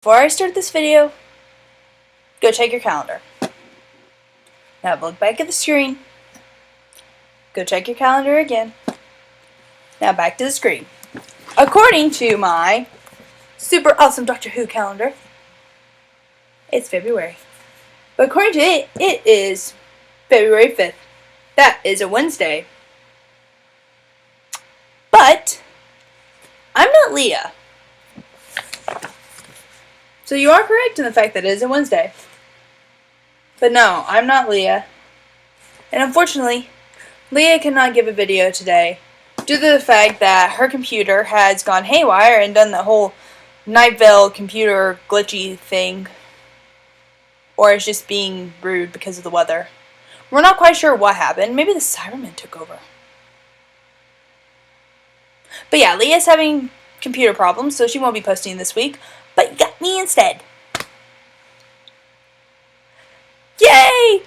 Before I start this video, go check your calendar. Now look back at the screen. Go check your calendar again. Now back to the screen. According to my super awesome Doctor Who calendar, it's February. But according to it, it is February 5th. That is a Wednesday. But I'm not Leah. So you are correct in the fact that it is a Wednesday. But no, I'm not Leah. And unfortunately, Leah cannot give a video today due to the fact that her computer has gone haywire and done the whole Night Vale computer glitchy thing. Or it's just being rude because of the weather. We're not quite sure what happened. Maybe the Cybermen took over. But yeah, Leah's having computer problems, so she won't be posting this week. But you got me instead. Yay!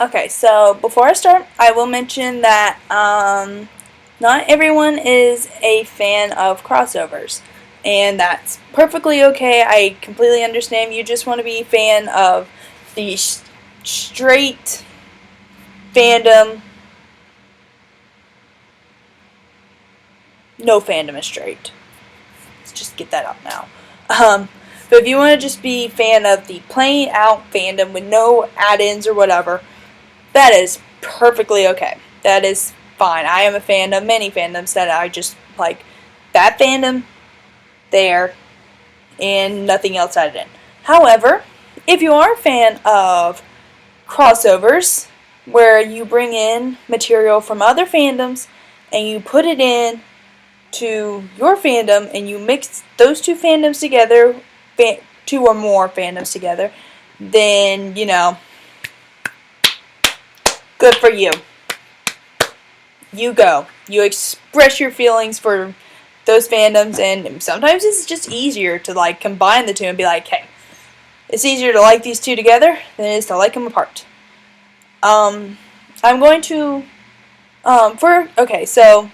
Okay, so before I start, I will mention that not everyone is a fan of crossovers, and that's perfectly okay. I completely understand. You just want to be a fan of the straight fandom. No fandom is straight. Let's just get that out now. But if you want to just be a fan of the plain out fandom with no add-ins or whatever, that is perfectly okay. That is fine. I am a fan of many fandoms that I just like that fandom there and nothing else added in. However, if you are a fan of crossovers where you bring in material from other fandoms and you put it in to your fandom and you mix those two fandoms together, two or more fandoms together, then, you know, good for you. You go. You express your feelings for those fandoms, and sometimes it's just easier to like combine the two and be like, hey, it's easier to like these two together than it is to like them apart. I'm going to okay, so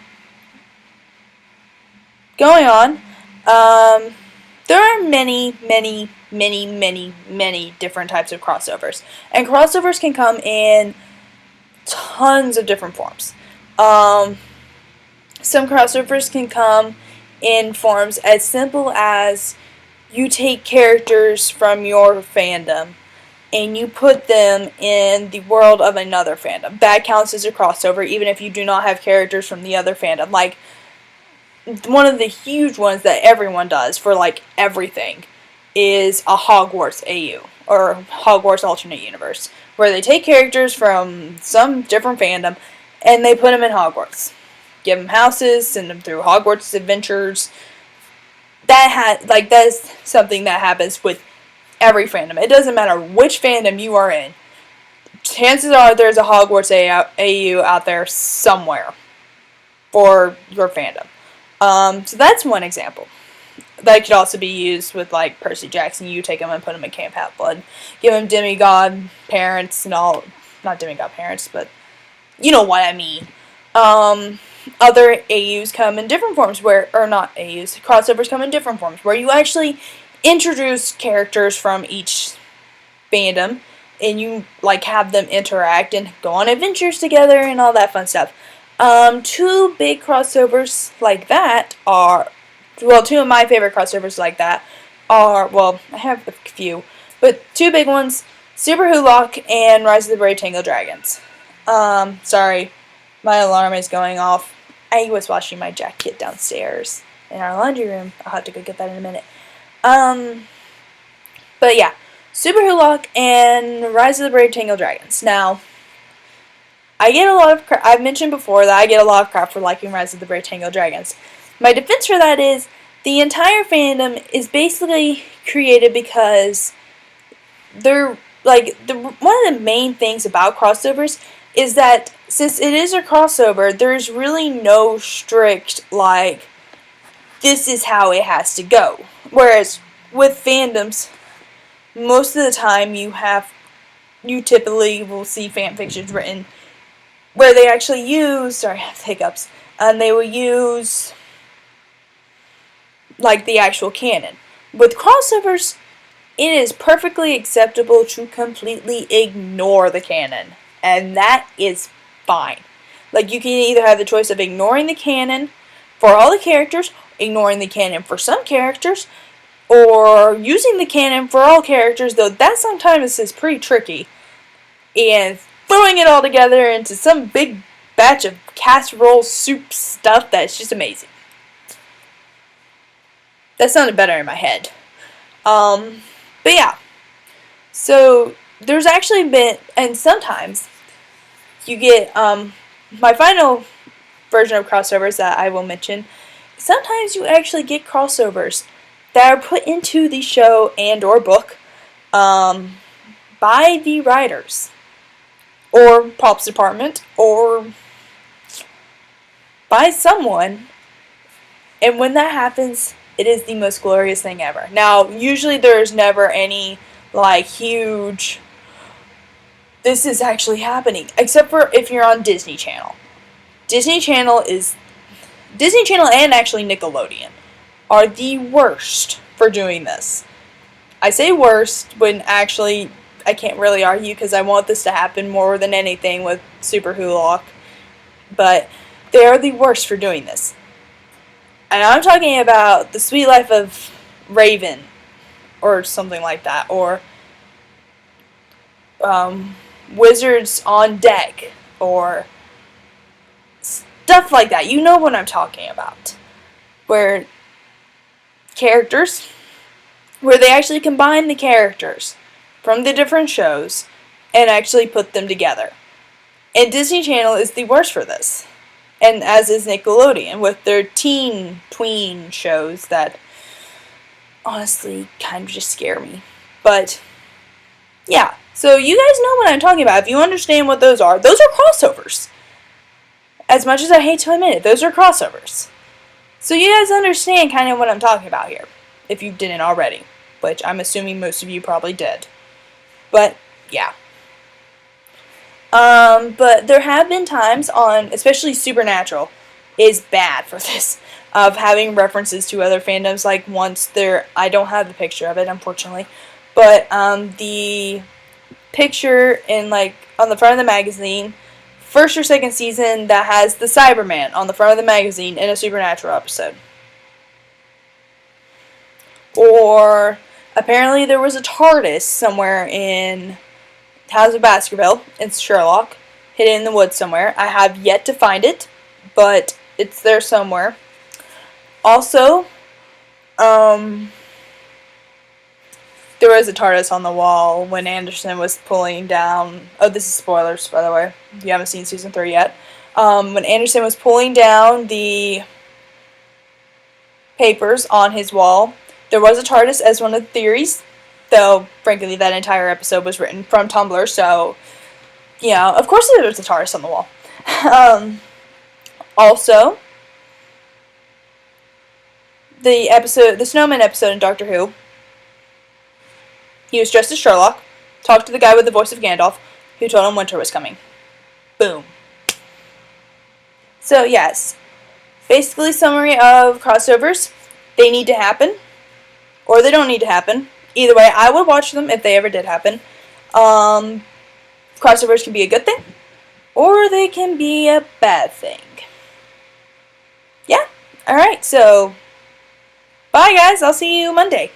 going on, there are many different types of crossovers, and crossovers can come in tons of different forms. Some crossovers can come in forms as simple as you take characters from your fandom and you put them in the world of another fandom. That counts as a crossover even if you do not have characters from the other fandom. Like, one of the huge ones that everyone does for like everything is a Hogwarts AU, or Hogwarts Alternate Universe, where they take characters from some different fandom and they put them in Hogwarts. Give them houses, send them through Hogwarts adventures. That's something that happens with every fandom. It doesn't matter which fandom you are in. Chances are there's a Hogwarts AU out there somewhere for your fandom. So that's one example. That could also be used with, like, Percy Jackson. You take him and put him in Camp Half-Blood. Give him demigod parents and all. Not demigod parents, but you know what I mean. Other AUs come in different forms or not AUs, crossovers come in different forms, where you actually introduce characters from each fandom, and you, like, have them interact and go on adventures together and all that fun stuff. Two big crossovers like that are, well, two of my favorite crossovers like that are, well, I have a few, but two big ones, Super Hulock and Rise of the Brave Tangle Dragons. Sorry, my alarm is going off. I was washing my jacket downstairs in our laundry room. I'll have to go get that in a minute. But yeah, Super Hulock and Rise of the Brave Tangle Dragons. Now, I get a lot of crap. I've mentioned before that I get a lot of crap for liking Rise of the Brave Tangle Dragons. My defense for that is the entire fandom is basically created because they're like one of the main things about crossovers is that since it is a crossover, there's really no strict like this is how it has to go. Whereas with fandoms, most of the time you typically will see fanfictions written where they actually use, sorry, I have hiccups, and they will use like the actual canon. With crossovers, it is perfectly acceptable to completely ignore the canon, and that is fine. Like, you can either have the choice of ignoring the canon for all the characters, ignoring the canon for some characters, or using the canon for all characters, though that sometimes is pretty tricky, and throwing it all together into some big batch of casserole soup stuff that's just amazing. That sounded better in my head. But yeah. So, there's actually been, and sometimes, you get, my final version of crossovers that I will mention, sometimes you actually get crossovers that are put into the show and or book, by the writers, or props department, or by someone, and when that happens, it is the most glorious thing ever. Now, usually there's never any, like, huge, this is actually happening, except for if you're on Disney Channel. Disney Channel and actually Nickelodeon are the worst for doing this. I say worst when actually I can't really argue because I want this to happen more than anything with Super Hulock, but they are the worst for doing this. And I'm talking about The Sweet Life of Raven, or something like that, or Wizards on Deck, or stuff like that. You know what I'm talking about. Where they actually combine the characters from the different shows and actually put them together. And Disney Channel is the worst for this. And as is Nickelodeon, with their tween shows that honestly kind of just scare me. But, yeah. So you guys know what I'm talking about. If you understand what those are crossovers. As much as I hate to admit it, those are crossovers. So you guys understand kind of what I'm talking about here. If you didn't already. Which I'm assuming most of you probably did. But, yeah. But there have been times on, especially Supernatural, is bad for this, of having references to other fandoms, like once I don't have the picture of it, unfortunately, but, the picture in, like, on the front of the magazine, first or second season, that has the Cybermen on the front of the magazine in a Supernatural episode. Or, apparently there was a TARDIS somewhere in House of Baskerville, it's Sherlock, hidden in the woods somewhere. I have yet to find it, but it's there somewhere. Also, there was a TARDIS on the wall when Anderson was pulling down, oh, this is spoilers, by the way, if you haven't seen Season 3 yet. When Anderson was pulling down the papers on his wall, there was a TARDIS as one of the theories. Though, frankly, that entire episode was written from Tumblr, so, yeah, of course there was a TARDIS on the wall. Also, the Snowman episode in Doctor Who, he was dressed as Sherlock, talked to the guy with the voice of Gandalf, who told him winter was coming. Boom. So, yes, basically summary of crossovers. They need to happen, or they don't need to happen. Either way, I would watch them if they ever did happen. Crossovers can be a good thing, or they can be a bad thing. Yeah? Alright, so, bye guys, I'll see you Monday.